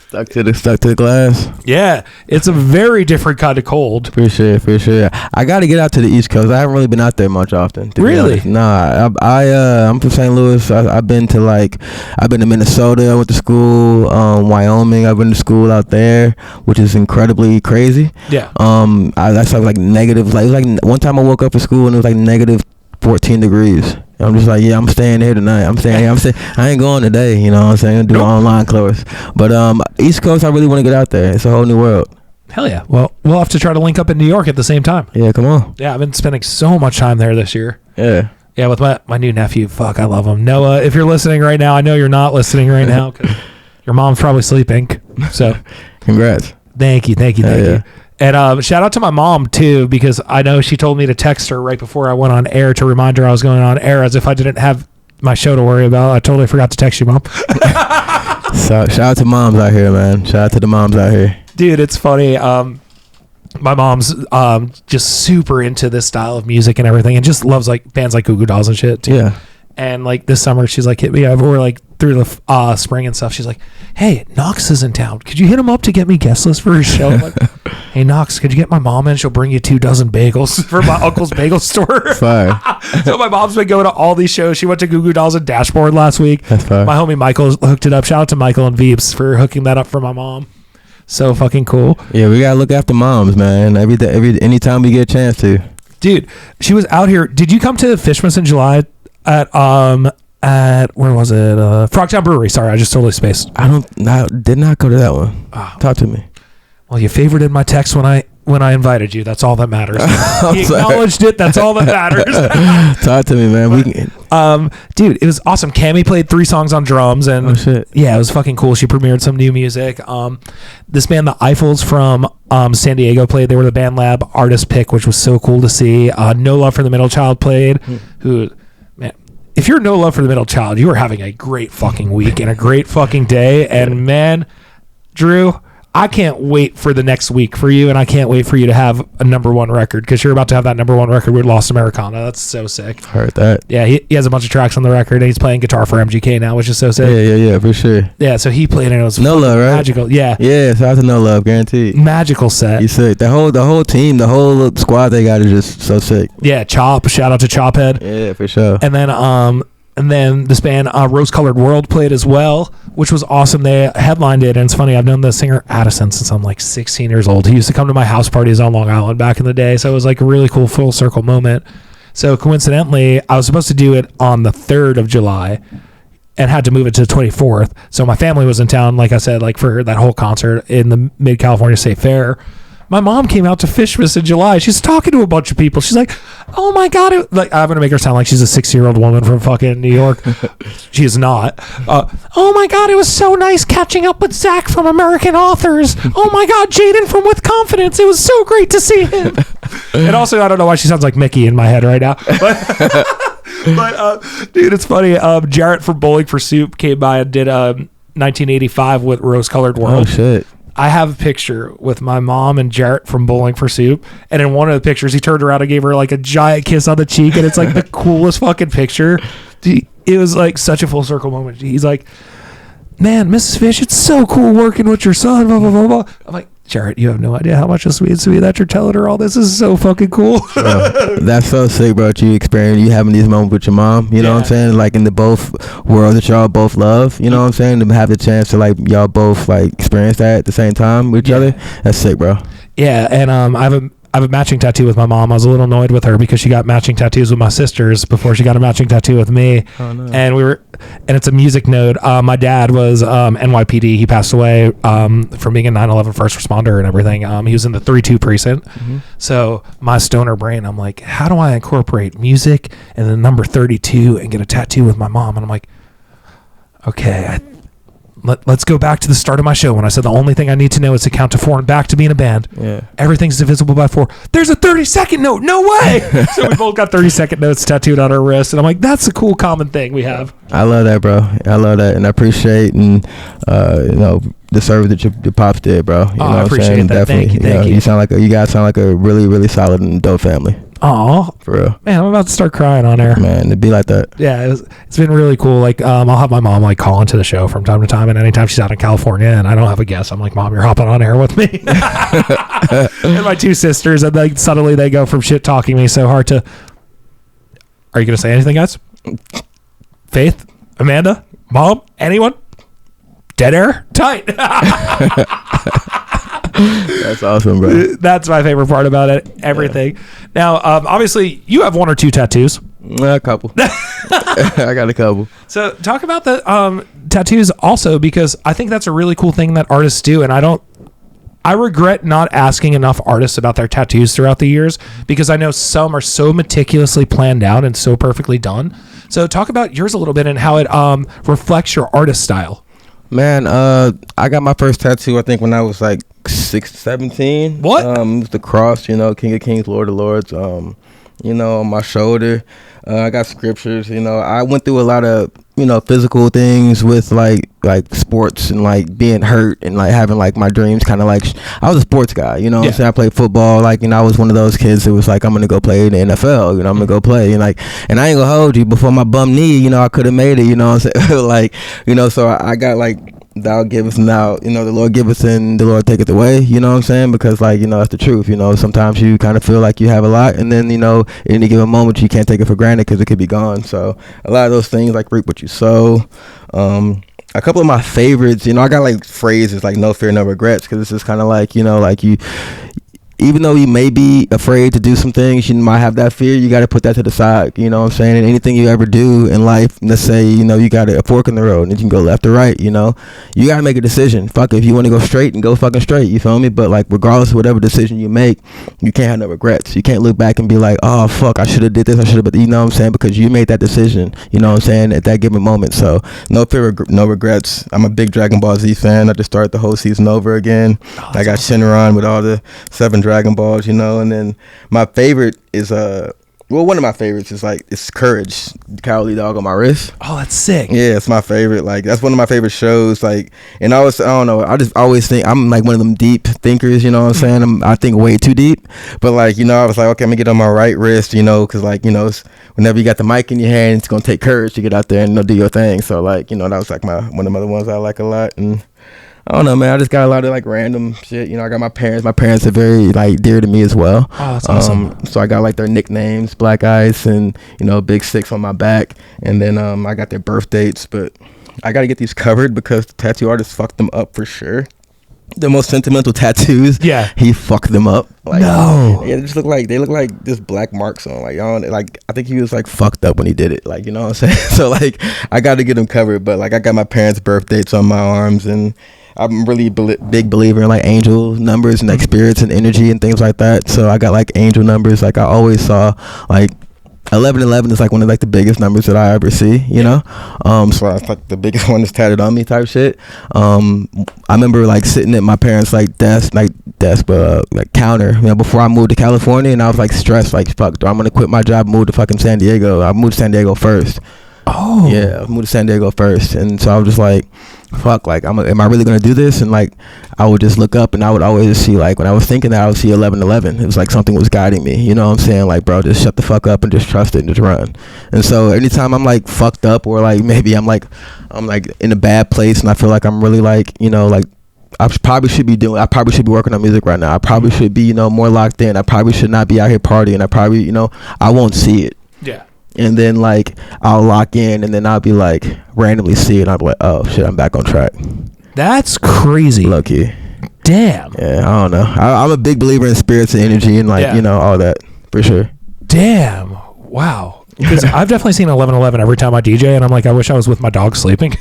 Stuck to the glass. Yeah, it's a very different kind of cold. For sure. I got to get out to the East Coast. I haven't really been out there much often. Really? Nah, I'm from St. Louis. I've been to Minnesota. I went to school. Wyoming. I've been to school out there, which is incredibly crazy. Yeah. That's like negative. Like it was like one time I woke up for school and it was like negative 14 degrees. I'm just like, yeah, I'm staying here tonight. I ain't going today, you know what I'm saying? I'm doing online course. But East Coast, I really want to get out there. It's a whole new world. Hell yeah. Well, we'll have to try to link up in New York at the same time. Yeah, come on. Yeah, I've been spending so much time there this year. Yeah. Yeah, with my new nephew. Fuck, I love him. Noah, if you're listening right now, I know you're not listening right now because your mom's probably sleeping. So, congrats. Thank you. Yeah. And shout out to my mom, too, because I know she told me to text her right before I went on air to remind her I was going on air as if I didn't have my show to worry about. I totally forgot to text you, Mom. So, shout out to moms out here, man. Shout out to the moms out here. Dude, it's funny. My mom's just super into this style of music and everything and just loves like bands like Goo Goo Dolls and shit, too. Yeah. And like this summer, she's like hit me up, or like through the spring and stuff. She's like, "Hey, Knox is in town. Could you hit him up to get me guest list for his show?" I'm like, "Hey, Knox, could you get my mom in? She'll bring you 24 bagels for my uncle's bagel store." Fire. So my mom's been going to all these shows. She went to Goo Goo Dolls and Dashboard last week. That's fire. My homie Michael hooked it up. Shout out to Michael and Veeps for hooking that up for my mom. So fucking cool. Yeah, we gotta look after moms, man. Anytime we get a chance to. Dude, she was out here. Did you come to Fishmas in July at where was it? Frogtown Brewery. Sorry, I just totally spaced. Did not go to that one. Talk to me. Well, you favorited my text when I invited you. That's all that matters. He acknowledged it. That's all that matters. Talk to me, man. Dude, it was awesome. Cammie played 3 songs on drums, and oh, shit. Yeah, it was fucking cool. She premiered some new music. This band, the Eiffels from San Diego, played. They were the Band Lab artist pick, which was so cool to see. No Love for the Middle Child played. Who, man, if you're No Love for the Middle Child, you are having a great fucking week and a great fucking day. And man, Drew, I can't wait for the next week for you, and I can't wait for you to have a #1 record because you're about to have that #1 record with Lost Americana. That's so sick. Heard that. Yeah, he has a bunch of tracks on the record, and he's playing guitar for MGK now, which is so sick. Yeah, for sure. Yeah, so he played, and it was No Love, right? Magical. Yeah, shout out to No Love, guaranteed. Magical set. You sick. The whole team, the whole squad they got is just so sick. Yeah, Chop. Shout out to Chophead. Yeah, for sure. And then this band, Rose Colored World, played as well, which was awesome. They headlined it, and it's funny, I've known the singer Addison since I'm like 16 years old. He used to come to my house parties on Long Island back in the day, so it was like a really cool full circle moment. So coincidentally, I was supposed to do it on the 3rd of July and had to move it to the 24th. So my family was in town, like I said, like for that whole concert in the Mid-California State Fair. My mom came out to Fishmas in July. She's talking to a bunch of people. She's like, "Oh my God." I'm going to make her sound like she's a 60-year-old woman from fucking New York. She is not. "Oh my God, it was so nice catching up with Zach from American Authors. Oh my God, Jaden from With Confidence. It was so great to see him." And also, I don't know why she sounds like Mickey in my head right now. But dude, it's funny. Jarrett from Bowling for Soup came by and did 1985 with Rose Colored World. Oh, shit. I have a picture with my mom and Jarrett from Bowling for Soup, and in one of the pictures, he turned around and gave her like a giant kiss on the cheek, and it's like the coolest fucking picture. It was like such a full circle moment. He's like, "Man, Mrs. Fish, it's so cool working with your son." Blah blah blah blah. I'm like, Jarrett, you have no idea how much this means to me that you're telling her all this. Is so fucking cool. That's so sick, bro. You having these moments with your mom. You know what I'm saying? Like in the both worlds that y'all both love. You know what I'm saying? To have the chance to like y'all both like experience that at the same time with each other. That's sick, bro. Yeah, and I I have a matching tattoo with my mom. I was a little annoyed with her because she got matching tattoos with my sisters before she got a matching tattoo with me. Oh, no. And it's a music node. My dad was NYPD. He passed away from being a 9/11 first responder and everything. He was in the 32 precinct. Mm-hmm. So my stoner brain, I'm like, how do I incorporate music and the number 32 and get a tattoo with my mom? And I'm like, okay, let's go back to the start of my show when I said the only thing I need to know is to count to 4 and back to being a band. Yeah. Everything's divisible by 4. There's a 30-second note. No way. So we both got 30-second notes tattooed on our wrist. And I'm like, that's a cool common thing we have. I love that, bro. I love that. And I appreciate the service that your pops did, bro. You know I appreciate that. Definitely. Thank you. You guys sound like a really, really solid and dope family. Aw, for real, man! I'm about to start crying on air. Man, it'd be like that. Yeah, it's been really cool. Like, I'll have my mom like call into the show from time to time, and anytime she's out in California and I don't have a guest, I'm like, Mom, you're hopping on air with me. And my 2 sisters, and like suddenly they go from shit talking me so hard to. Are you gonna say anything, guys? Faith, Amanda, Mom, anyone? Dead air, tight. That's awesome, bro. That's my favorite part about it. Everything. Yeah. Now, obviously, you have 1 or 2 tattoos. A couple. I got a couple. So, talk about the tattoos also, because I think that's a really cool thing that artists do, and I regret not asking enough artists about their tattoos throughout the years, because I know some are so meticulously planned out and so perfectly done. So, talk about yours a little bit and how it reflects your artist style. Man, I got my first tattoo, I think, when I was like 17. What? It was the cross, King of Kings, Lord of Lords, on my shoulder. I got scriptures, I went through a lot of, physical things with like sports and like being hurt and like having like my dreams kind of like, I was a sports guy, what I'm saying? I played football, I was one of those kids that was like, I'm going to go play in the NFL, I'm going to go play. And I ain't going to hold you, before my bum knee, I could have made it, what I'm saying? So I got like, thou givest and thou, the Lord giveth and the Lord taketh away, what I'm saying? Because that's the truth, sometimes you kind of feel like you have a lot, and then, in any given moment you can't take it for granted because it could be gone. So a lot of those things, like reap what you sow. A couple of my favorites, I got like phrases like no fear, no regrets, because it's just kind of like, even though you may be afraid to do some things, you might have that fear, you got to put that to the side, what I'm saying? And anything you ever do in life, let's say, you got a fork in the road and you can go left or right, you got to make a decision. Fuck it, if you want to go straight, and go fucking straight, you feel me? But like, regardless of whatever decision you make, you can't have no regrets. You can't look back and be like, oh fuck, I should have did this, I should have, but you know what I'm saying? Because you made that decision, what I'm saying, at that given moment. So no fear, no regrets. I'm a big Dragon Ball Z fan. I just started the whole season over again. I got awesome. Shenron with all the 7 Dragon Balls, and then my favorite is one of my favorites is like, it's Courage, the Cowardly Dog on my wrist. Oh, that's sick. Yeah, it's my favorite. Like, that's one of my favorite shows. Like, and I don't know, I just always think I'm like one of them deep thinkers, what I'm saying? I think way too deep. But like, I was like, okay, I'm gonna get on my right wrist, because like, it's, whenever you got the mic in your hand, it's gonna take courage to get out there and do your thing. So like, that was like one of the other ones I like a lot. And I don't know, man. I just got a lot of like random shit. I got my parents. My parents are very like dear to me as well. Oh, that's awesome. So I got like their nicknames, Black Ice, and Big Six on my back. And then I got their birth dates. But I got to get these covered because the tattoo artist fucked them up for sure. The most sentimental tattoos. Yeah, he fucked them up. Like, no. Yeah, they look like just black marks on. Like, I think he was like fucked up when he did it. Like, you know what I'm saying? So like, I got to get them covered. But like, I got my parents' birth dates on my arms, and I'm really big believer in like angel numbers and like spirits and energy and things like that. So I got like angel numbers. Like, I always saw like 1111 is like one of like the biggest numbers that I ever see, so that's like the biggest one that's tatted on me type shit. I remember like sitting at my parents' like counter, before I moved to California, and I was like stressed, like fuck, I'm gonna quit my job, move to fucking San Diego. I moved to San Diego first. Oh yeah, I moved to San Diego first, and so I was just like, fuck, like, am I really gonna do this? And like, I would just look up, and I would always see, like, when I was thinking that, I would see 1111. It was like something was guiding me, you know what I'm saying? Like, bro, just shut the fuck up and just trust it and just run. And so anytime I'm like fucked up, or like maybe I'm like in a bad place, and I feel like I'm really like, like, I probably should be working on music right now. I probably should be, more locked in. I probably should not be out here partying. I probably, I won't see it. Yeah. And then like, I'll lock in, and then I'll be like randomly see it, and I'll be like, oh shit, I'm back on track. That's crazy. Lucky. Damn. Yeah, I don't know. I'm a big believer in spirits and energy and like, you know, all that for sure. Damn. Wow. Because I've definitely seen 11:11 every time I DJ, and I'm like, I wish I was with my dog sleeping.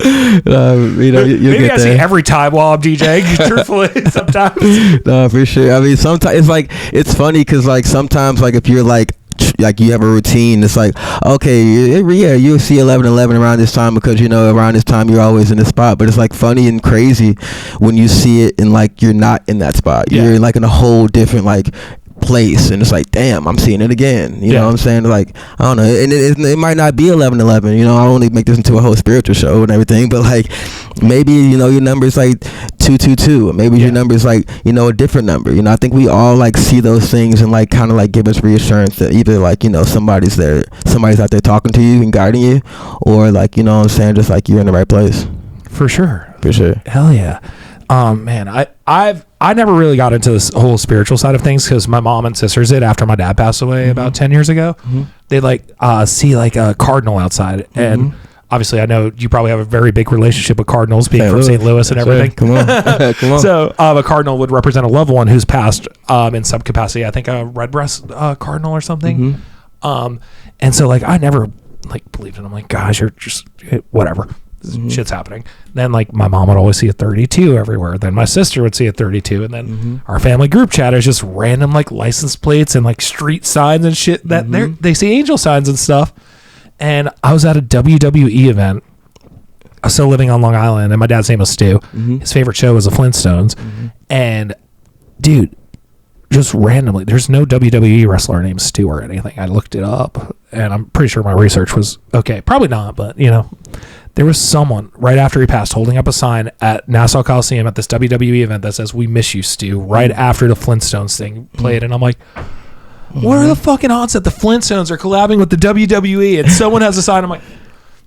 You know, maybe I see every time while I'm DJing. Truthfully, sometimes. No, for sure. I mean, sometimes it's like, it's funny because like sometimes like if you're like you have a routine, it's like, okay, yeah, you'll see 11:11 around this time because, you know, around this time you're always in the spot. But it's like funny and crazy when you see it and like you're not in that spot. You're like in a whole different like place, and it's like, damn, I'm seeing it again. You know what I'm saying? Like, I don't know, and it might not be 11:11. You know, I don't want to make this into a whole spiritual show and everything, but like maybe, you know, your number is like 222, or maybe your number is like, you know, a different number. You know, I think we all like see those things and like kind of like give us reassurance that either like, you know, somebody's out there talking to you and guiding you, or like, you know what I'm saying, just like you're in the right place. For sure. Hell yeah. Man, I never really got into this whole spiritual side of things because my mom and sisters did after my dad passed away about 10 years ago. They like see like a cardinal outside, and obviously I know you probably have a very big relationship with cardinals, being from St. Louis and everything. Come on. Come on. So a cardinal would represent a loved one who's passed in some capacity. I think a redbreast cardinal or something. And so like I never like believed in them. I'm like, gosh, you're just whatever. Shit's happening. Then like my mom would always see a 32 everywhere. Then my sister would see a 32, and then our family group chat is just random like license plates and like street signs and shit that they see angel signs and stuff. And I was at a WWE event. I was still living on Long Island, and my dad's name was Stu. His favorite show was the Flintstones. And dude, just randomly, there's no WWE wrestler named Stu or anything. I looked it up, and I'm pretty sure my research was okay. Probably not, but you know, there was someone right after he passed holding up a sign at Nassau Coliseum at this WWE event that says, "We miss you, Stu," right after the Flintstones thing played. And I'm like, what are the fucking odds that the Flintstones are collabing with the WWE? And someone has a sign. I'm like,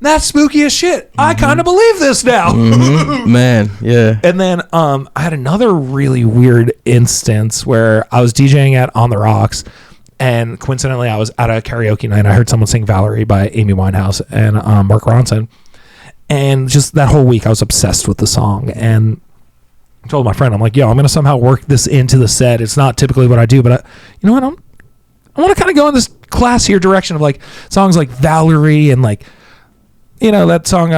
that's spooky as shit. I kind of believe this now. Man, yeah. And then I had another really weird instance where I was DJing at On the Rocks, and coincidentally I was at a karaoke night. I heard someone sing Valerie by Amy Winehouse and Mark Ronson. And just that whole week I was obsessed with the song. And I told my friend, I'm like, yo, I'm going to somehow work this into the set. It's not typically what I do, but you know what? I want to kind of go in this classier direction of like songs like Valerie and like, you know, that song,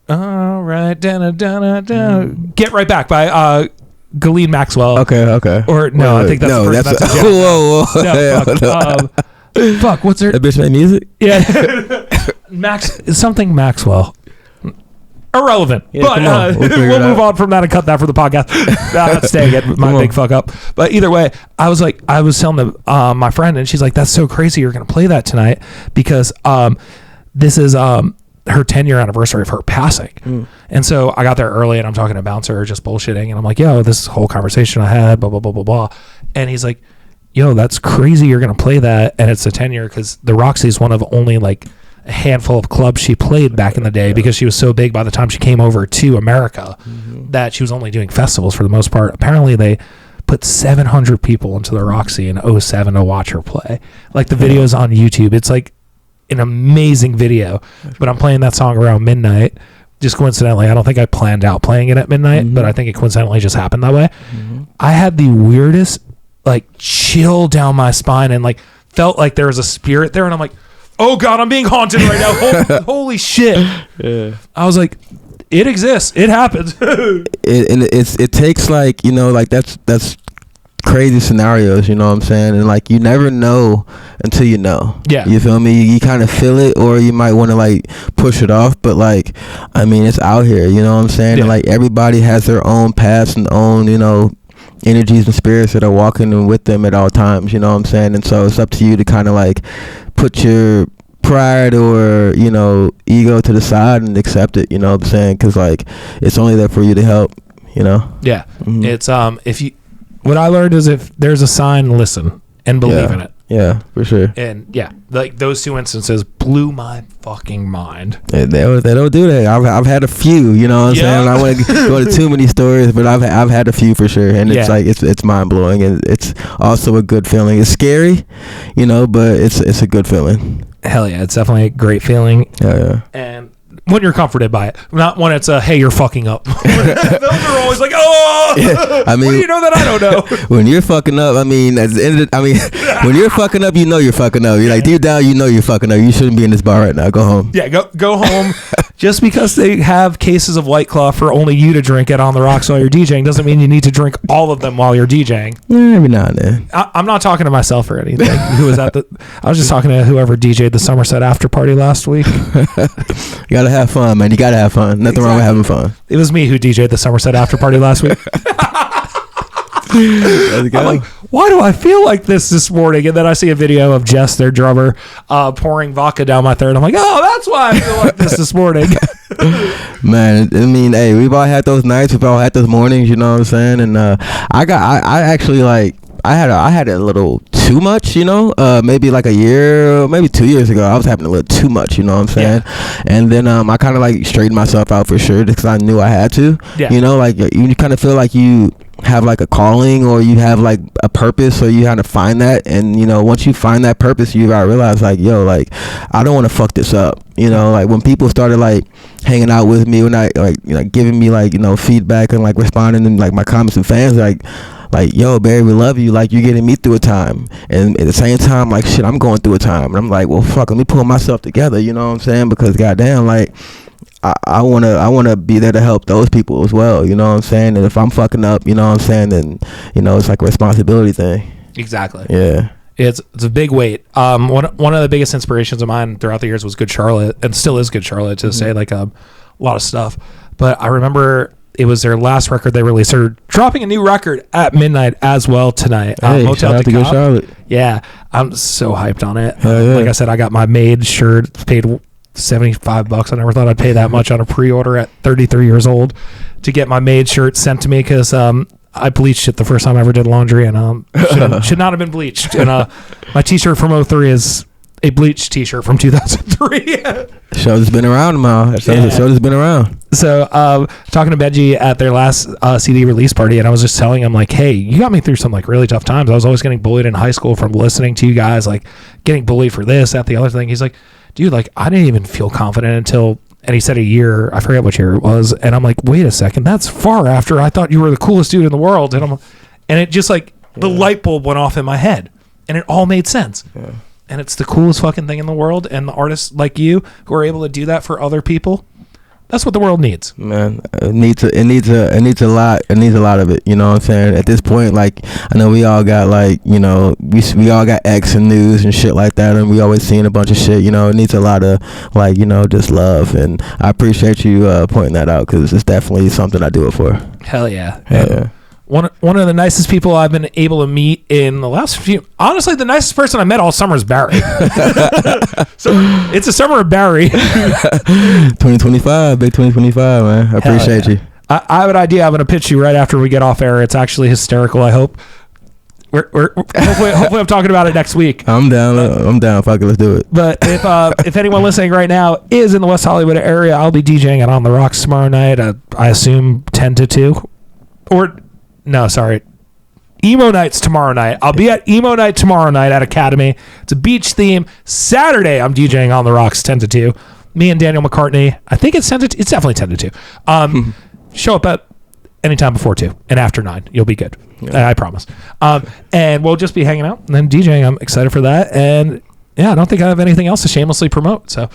all right, Get Right Back by Ghislaine Maxwell. Okay. Or no, I think that's the person that's a whoa. No, fuck, what's her? That bitch made music? Yeah. Maxwell. Irrelevant. Yeah, but we'll move on from that and cut that for the podcast. That's staying it. My big fuck up. But either way, I was telling my friend, and she's like, that's so crazy you're going to play that tonight because this is her 10-year anniversary of her passing. And so I got there early, and I'm talking to Bouncer, just bullshitting, and I'm like, yo, this whole conversation I had, blah, blah, blah, blah, blah. And he's like, yo, that's crazy you're going to play that, and it's a 10-year, because the Roxy is one of only like a handful of clubs she played back in the day because she was so big by the time she came over to America that she was only doing festivals for the most part. Apparently they put 700 people into the Roxy in 2007 to watch her play. Like the video's on YouTube. It's like an amazing video, but I'm playing that song around midnight. Just coincidentally, I don't think I planned out playing it at midnight, but I think it coincidentally just happened that way. I had the weirdest like chill down my spine and like felt like there was a spirit there, and I'm like, oh God, I'm being haunted right now. Holy shit. Yeah. I was like, it exists. It happens. it takes like, you know, like that's crazy scenarios, you know what I'm saying? And like you never know until you know. Yeah. You feel me? You kind of feel it, or you might want to like push it off, but like, I mean, it's out here, you know what I'm saying? Yeah. And like everybody has their own paths and own, you know, energies and spirits that are walking with them at all times, you know what I'm saying? And so it's up to you to kind of like put your pride or, you know, ego to the side and accept it, you know what I'm saying? Because like it's only there for you to help, you know? Yeah. It's if you, what I learned is if there's a sign, listen and believe in it. Yeah, for sure. And yeah, like those two instances blew my fucking mind. They don't do that. I've had a few, you know what I'm saying? I don't want to go to too many stories, but I've had a few for sure, and it's like it's mind blowing, and it's also a good feeling. It's scary, you know, but it's a good feeling. Hell yeah, it's definitely a great feeling. Yeah. And when you're comforted by it, not when it's a hey, you're fucking up. Those are always like, oh, yeah, I mean, what do you know that I don't know? When you're fucking up, I mean, at the end of when you're fucking up, you know you're fucking up. You're like deep down, you know you're fucking up. You shouldn't be in this bar right now. Go home. Yeah, go home. Just because they have cases of White Claw for only you to drink it on the rocks while you're DJing doesn't mean you need to drink all of them while you're DJing. Every now and then. I'm not talking to myself or anything. Who was at I was just talking to whoever DJ'd the Somerset after party last week. You gotta have fun, man. You gotta have fun. Nothing wrong with having fun. It was me who DJ'd the Somerset after party last week. I'm like, why do I feel like this morning? And then I see a video of Jess, their drummer, pouring vodka down my throat. I'm like, oh, that's why I feel like this morning. Man, I mean, hey, we've all had those nights. We've all had those mornings. You know what I'm saying? And I actually like. I had a little too much, you know, maybe like a year, maybe 2 years ago. I was having a little too much, you know what I'm saying? Yeah. And then I kind of like straightened myself out for sure because I knew I had to. Yeah. You know, like you kind of feel like you have like a calling or you have like a purpose, so you kind of find that. And, you know, once you find that purpose, you gotta realize like, yo, like I don't want to fuck this up. You know, like when people started like hanging out with me, when I like giving me like, you know, feedback and like responding to like my comments and fans, like, yo, Barry, we love you. Like, you're getting me through a time. And at the same time, like, shit, I'm going through a time. And I'm like, well, fuck, let me pull myself together. You know what I'm saying? Because, goddamn, like, I wanna be there to help those people as well. You know what I'm saying? And if I'm fucking up, you know what I'm saying, then, you know, it's like a responsibility thing. Exactly. Yeah. It's a big weight. One of the biggest inspirations of mine throughout the years was Good Charlotte, and still is Good Charlotte to say, like, a lot of stuff. But I remember it was their last record they released. They're dropping a new record at midnight as well tonight. Hey, Motel shout out to Good Charlotte. Yeah, I'm so hyped on it. Yeah. Like I said, I got my Made shirt, paid $75. I never thought I'd pay that much on a pre-order at 33 years old to get my Made shirt sent to me because I bleached it the first time I ever did laundry and should not have been bleached. And my t-shirt from 03 is a bleached t-shirt from 2003. Show's been around, man. Show's been around. So talking to Benji at their last CD release party, and I was just telling him like, hey, you got me through some like really tough times. I was always getting bullied in high school from listening to you guys, like getting bullied for this, that, the other thing. He's like, dude, like I didn't even feel confident until, and he said a year, I forget which year it was, and I'm like, wait a second, that's far after I thought you were the coolest dude in the world. And it just like the light bulb went off in my head, and it all made sense. Yeah. And it's the coolest fucking thing in the world. And the artists like you who are able to do that for other people, that's what the world needs. Man, it needs a lot of it. You know what I'm saying? At this point, like I know we all got like, you know, we all got X and news and shit like that, and we always seeing a bunch of shit. You know, it needs a lot of like, you know, just love. And I appreciate you pointing that out because it's definitely something I do it for. Hell yeah. Yeah. One of the nicest people I've been able to meet in the last few. Honestly, the nicest person I met all summer is Barry. So it's a summer of Barry. 2025, big 2025, man. I appreciate you. I have an idea. I'm going to pitch you right after we get off air. It's actually hysterical. I hope. Hopefully I'm talking about it next week. I'm down. Fuck it, let's do it. But if anyone listening right now is in the West Hollywood area, I'll be DJing it on the Rocks tomorrow night. I assume 10 to 2, or. No, sorry. Emo Night's tomorrow night. I'll be at Emo Night tomorrow night at Academy. It's a beach theme. Saturday, I'm DJing on the Rocks 10 to 2. Me and Daniel McCartney. I think it's 10 to 2. It's definitely 10 to 2. Show up at anytime before 2 and after 9. You'll be good. Yeah. I promise. And we'll just be hanging out and then DJing. I'm excited for that. And yeah, I don't think I have anything else to shamelessly promote. So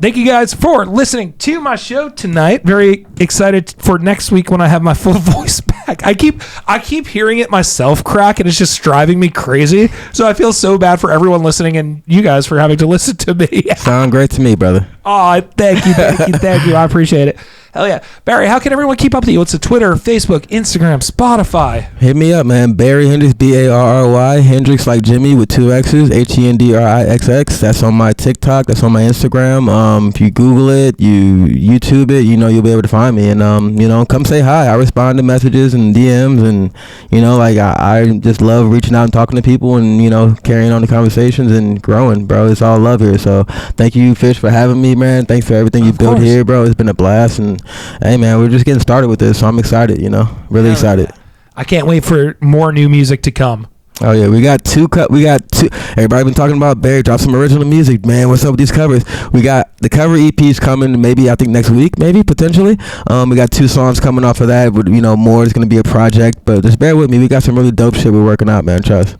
thank you guys for listening to my show tonight. Very excited for next week when I have my full voice back. I keep hearing it myself crack, and it's just driving me crazy. So I feel so bad for everyone listening and you guys for having to listen to me. Sound great to me, brother. Oh, thank you. I appreciate it. Hell yeah. Barry, how can everyone keep up with you? What's the Twitter, Facebook, Instagram, Spotify? Hit me up, man. Barry Hendrixx, Barry. Hendrixx like Jimmy with 2 X's, Hendrixx. That's on my TikTok. That's on my Instagram. If you Google it, you YouTube it, you know, you'll be able to find me. And, you know, come say hi. I respond to messages and DMs. And, you know, like I just love reaching out and talking to people and, you know, carrying on the conversations and growing, bro. It's all love here. So thank you, Fish, for having me, man. Thanks for everything you built here, bro. It's been a blast. And hey, man, we're just getting started with this, so I'm excited, you know, really excited. I can't wait for more new music to come. Oh yeah, we got two. Everybody been talking about Barry. Drop some original music, man. What's up with these covers? We got the cover EPs coming. Maybe I think next week, maybe potentially. We got 2 songs coming off of that. But more is gonna be a project. But just bear with me. We got some really dope shit we're working out, man. Trust.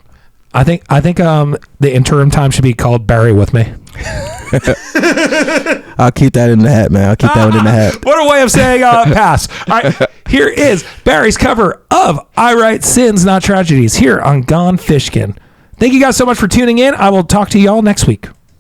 I think the interim time should be called Barry with me. I'll keep that in the hat, man. I'll keep that one in the hat. What a way of saying pass. All right, here is Barry's cover of I Write Sins, Not Tragedies here on Gone Fishkin. Thank you guys so much for tuning in. I will talk to y'all next week.